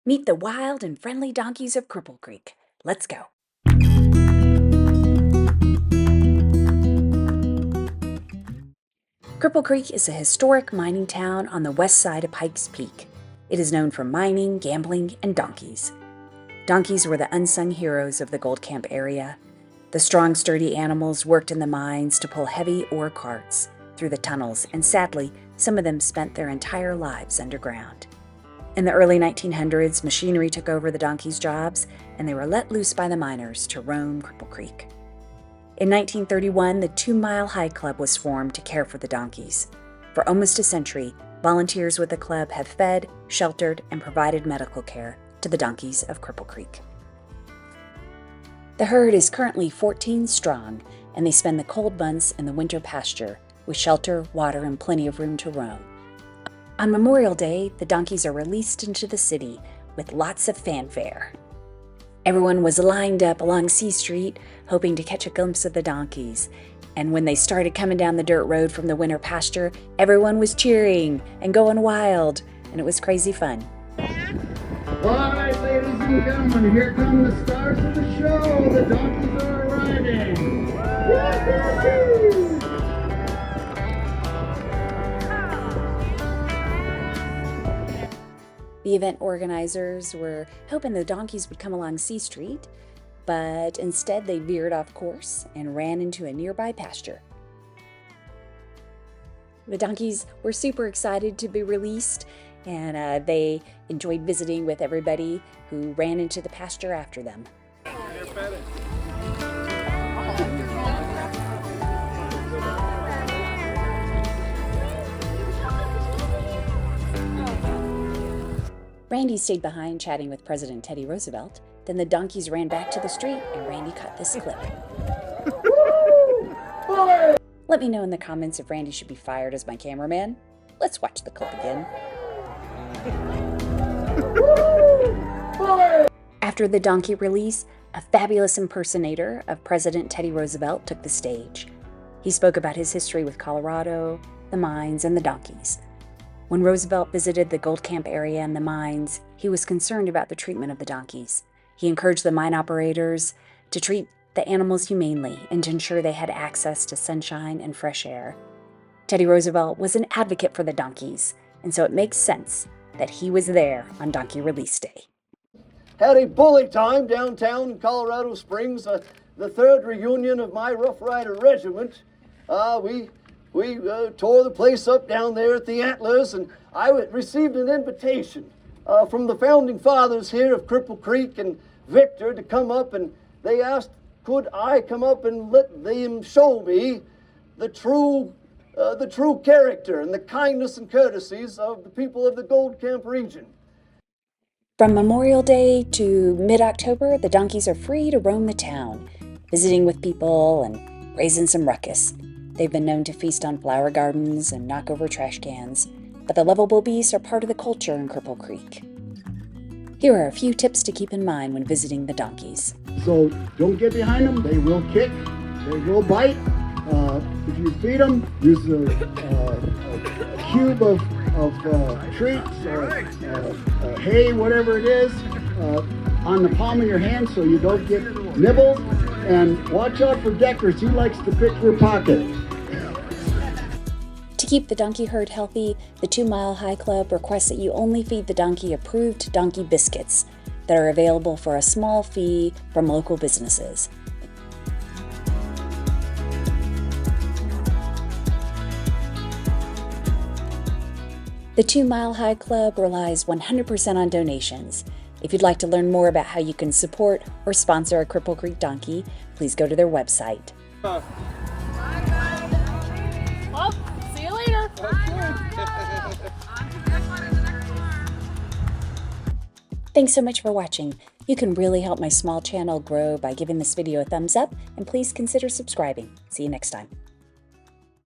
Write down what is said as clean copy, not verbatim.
Meet the wild and friendly donkeys of Cripple Creek. Let's go. Cripple Creek is a historic mining town on the west side of Pikes Peak. It is known for mining, gambling, and donkeys. Donkeys were the unsung heroes of the gold camp area. The strong, sturdy animals worked in the mines to pull heavy ore carts through the tunnels, and sadly, some of them spent their entire lives underground. In the early 1900s, machinery took over the donkeys' jobs, and they were let loose by the miners to roam Cripple Creek. In 1931, the 2 Mile High Club was formed to care for the donkeys. For almost a century, volunteers with the club have fed, sheltered, and provided medical care to the donkeys of Cripple Creek. The herd is currently 14 strong, and they spend the cold months in the winter pasture with shelter, water, and plenty of room to roam. On Memorial Day, the donkeys are released into the city with lots of fanfare. Everyone was lined up along C Street, hoping to catch a glimpse of the donkeys. And when they started coming down the dirt road from the winter pasture, everyone was cheering and going wild, and it was crazy fun. All right, ladies and gentlemen, here come the stars of the show. The donkeys are arriving. Woo-hoo-hoo! The event organizers were hoping the donkeys would come along C Street, but instead they veered off course and ran into a nearby pasture. The donkeys were super excited to be released, and they enjoyed visiting with everybody who ran into the pasture after them. Randy stayed behind chatting with President Teddy Roosevelt. Then the donkeys ran back to the street, and Randy caught this clip. Let me know in the comments if Randy should be fired as my cameraman. Let's watch the clip again. After the donkey release, a fabulous impersonator of President Teddy Roosevelt took the stage. He spoke about his history with Colorado, the mines, and the donkeys. When Roosevelt visited the gold camp area and the mines, he was concerned about the treatment of the donkeys. He encouraged the mine operators to treat the animals humanely and to ensure they had access to sunshine and fresh air. Teddy Roosevelt was an advocate for the donkeys, and so it makes sense that he was there on Donkey Release Day. Had a bully time downtown Colorado Springs, the third reunion of my Rough Rider regiment. We tore the place up down there at the Antlers, and I received an invitation from the founding fathers here of Cripple Creek and Victor to come up, and they asked, could I come up and let them show me the true character and the kindness and courtesies of the people of the Gold Camp region. From Memorial Day to mid-October, the donkeys are free to roam the town, visiting with people and raising some ruckus. They've been known to feast on flower gardens and knock over trash cans, but the lovable beasts are part of the culture in Cripple Creek. Here are a few tips to keep in mind when visiting the donkeys. So don't get behind them. They will kick. They will bite. If you feed them, use a cube of treats, hay, whatever it is, on the palm of your hand so you don't get nibbled. And watch out for Deckers. He likes to pick your pocket. To keep the donkey herd healthy, the 2 Mile High Club requests that you only feed the donkey approved donkey biscuits that are available for a small fee from local businesses. The 2 Mile High Club relies 100% on donations. If you'd like to learn more about how you can support or sponsor a Cripple Creek donkey, please go to their website. Well, see you later. Thanks so much for watching. You can really help my small channel grow by giving this video a thumbs up, and please consider subscribing. See you next time.